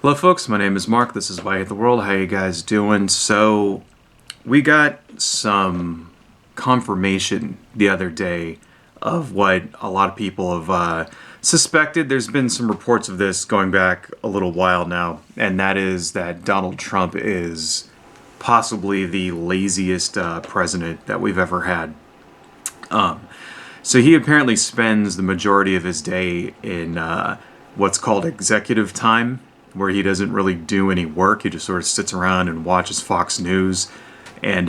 Hello folks, my name is Mark, this is Why I Hate the World. How you guys doing? So, we got some confirmation the other day of what a lot of people have suspected. There's been some reports of this going back a little while now, and that is that Donald Trump is possibly the laziest president that we've ever had. So he apparently spends the majority of his day in what's called executive time, where he doesn't really do any work. He just sort of sits around and watches Fox News and,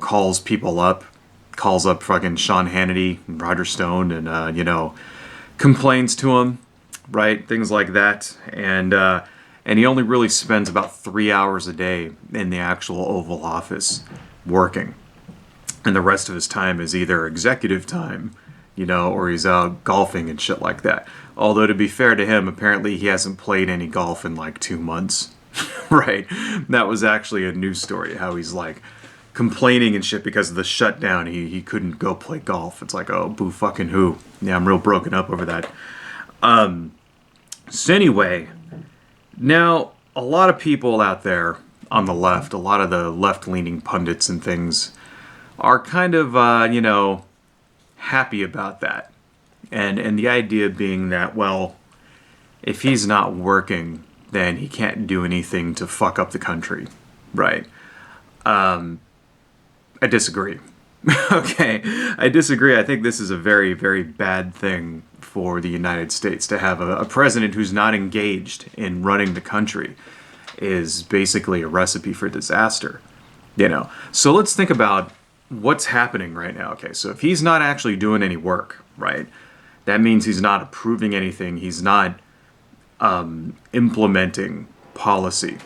calls up fucking Sean Hannity and Roger Stone and, complains to him, right? Things like that. And he only really spends about 3 hours a day in the actual Oval Office working. And the rest of his time is either executive time, or he's out golfing and shit like that. Although, to be fair to him, apparently he hasn't played any golf in like 2 months. Right? That was actually a news story, how he's like complaining and shit because of the shutdown. He couldn't go play golf. It's like, oh, boo fucking who. Yeah, I'm real broken up over that. So anyway, now, a lot of people out there on the left, a lot of the left-leaning pundits and things, are kind of, happy about that. And the idea being that, well, if he's not working, then he can't do anything to fuck up the country, right? I disagree. Okay, I disagree. I think this is a very, very bad thing for the United States to have a president who's not engaged in running the country is basically a recipe for disaster, So let's think about what's happening right now. Okay, so if he's not actually doing any work, right, that means he's not approving anything. He's not implementing policy,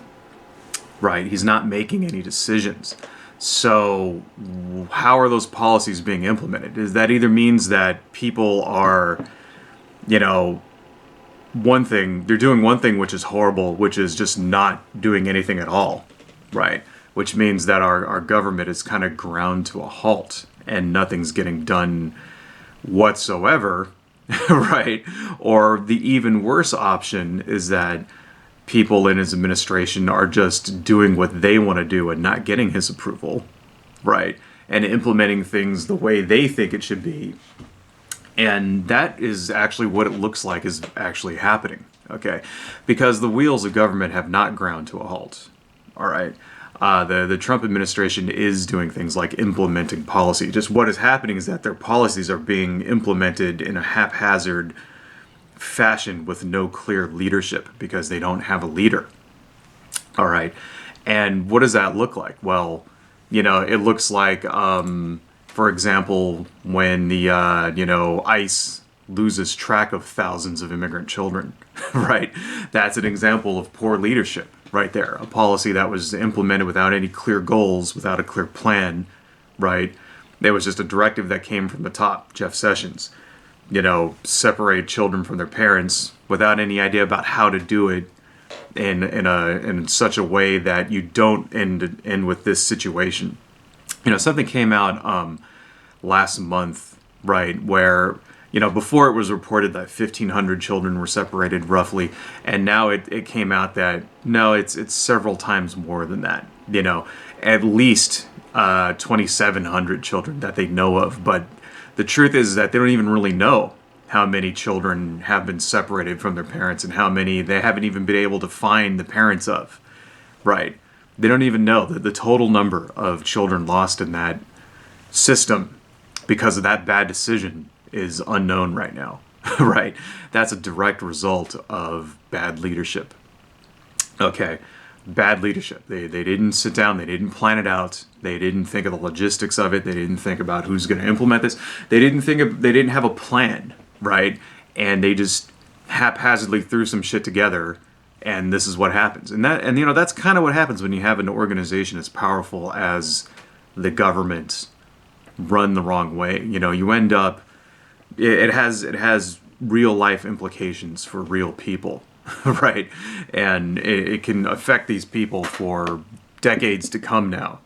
right? He's not making any decisions. So how are those policies being implemented? Is that either means that people are, they're doing one thing which is horrible, which is just not doing anything at all, right? Which means that our government is kind of ground to a halt and nothing's getting done whatsoever, right? Or the even worse option is that people in his administration are just doing what they want to do and not getting his approval, right? And implementing things the way they think it should be. And that is actually what it looks like is actually happening, okay? Because the wheels of government have not ground to a halt, all right? The Trump administration is doing things like implementing policy. Just what is happening is that their policies are being implemented in a haphazard fashion with no clear leadership because they don't have a leader. All right. And what does that look like? Well, it looks like, for example, when the, ICE loses track of thousands of immigrant children, right? That's an example of poor leadership right there. A policy that was implemented without any clear goals, without a clear plan, right? There was just a directive that came from the top, Jeff Sessions, separate children from their parents without any idea about how to do it in such a way that you don't end with this situation. Something came out last month, right, where before it was reported that 1,500 children were separated roughly, and now it came out that no, it's several times more than that. At least 2,700 children that they know of. But the truth is that they don't even really know how many children have been separated from their parents and how many they haven't even been able to find the parents of. Right? They don't even know the total number of children lost in that system because of that bad decision is unknown right now, right? That's a direct result of bad leadership. Okay, bad leadership. They didn't sit down, they didn't plan it out, they didn't think of the logistics of it, they didn't think about who's going to implement this, they didn't have a plan, right? And they just haphazardly threw some shit together, and this is what happens. And that's kind of what happens when you have an organization as powerful as the government run the wrong way. You end up it has real life implications for real people, right? And it can affect these people for decades to come now,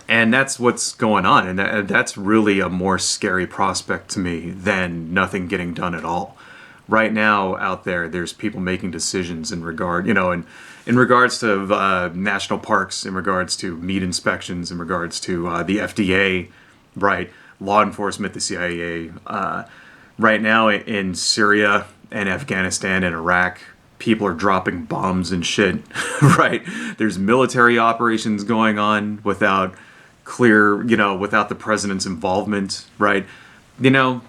and that's what's going on. And that's really a more scary prospect to me than nothing getting done at all, right now out there, there's people making decisions in regard, in regards to national parks, in regards to meat inspections, in regards to the FDA, right? Law enforcement, the CIA. Right now in Syria and Afghanistan and Iraq, people are dropping bombs and shit, right? There's military operations going on without without the president's involvement, right? You know,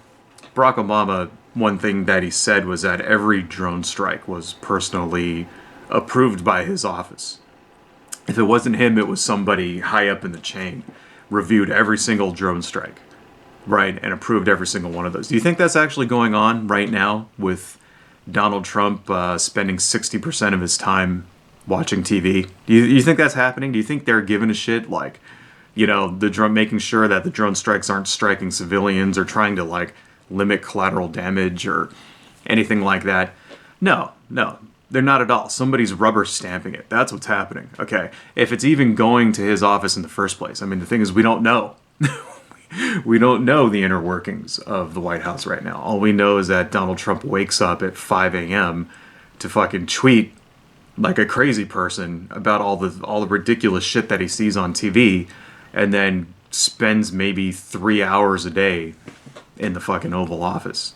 Barack Obama, one thing that he said was that every drone strike was personally approved by his office. If it wasn't him, it was somebody high up in the chain, reviewed every single drone strike, right, and approved every single one of those. Do you think that's actually going on right now with Donald Trump spending 60% of his time watching TV? Do you think that's happening? Do you think they're giving a shit, like, the drone, making sure that the drone strikes aren't striking civilians or trying to, like, limit collateral damage or anything like that? No, they're not at all. Somebody's rubber stamping it. That's what's happening. Okay, if it's even going to his office in the first place. I mean, the thing is, we don't know. We don't know the inner workings of the White House right now. All we know is that Donald Trump wakes up at 5 a.m. to fucking tweet like a crazy person about all the ridiculous shit that he sees on TV, and then spends maybe 3 hours a day in the fucking Oval Office.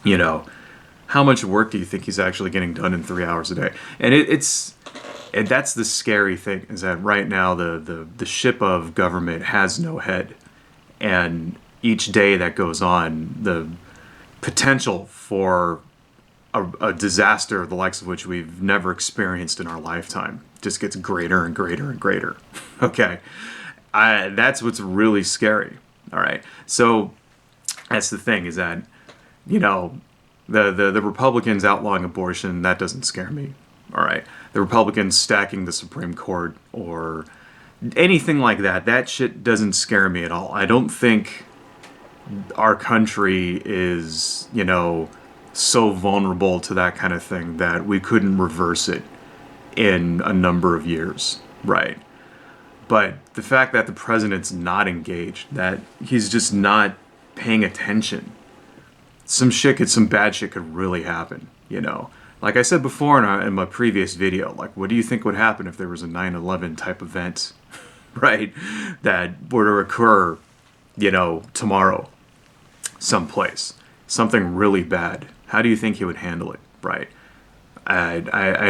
How much work do you think he's actually getting done in 3 hours a day? And and that's the scary thing, is that right now the ship of government has no head. And each day that goes on, the potential for a disaster the likes of which we've never experienced in our lifetime just gets greater and greater and greater. Okay, that's what's really scary. All right, so that's the thing, is that the Republicans outlawing abortion, that doesn't scare me. All right, the Republicans stacking the Supreme Court or anything like that shit doesn't scare me at all. I don't think our country is, so vulnerable to that kind of thing that we couldn't reverse it in a number of years, right? But the fact that the president's not engaged, that he's just not paying attention, some bad shit could really happen, Like I said before in my previous video, like, what do you think would happen if there was a 9/11 type event, right, that were to occur, tomorrow, someplace, something really bad? How do you think he would handle it, right? I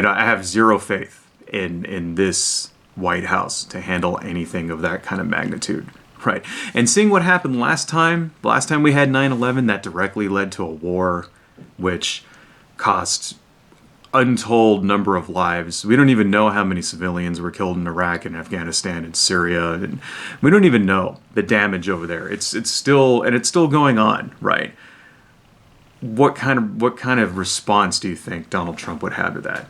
have zero faith in this White House to handle anything of that kind of magnitude, right? And seeing what happened last time we had 9/11, that directly led to a war, which cost untold number of lives. We don't even know how many civilians were killed in Iraq and Afghanistan and Syria, and we don't even know the damage over there. It's still going on, right? What kind of response do you think Donald Trump would have to that?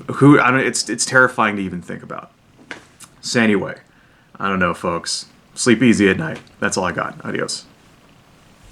It's terrifying to even think about. So anyway, I don't know, folks. Sleep easy at night. That's all I got. Adios.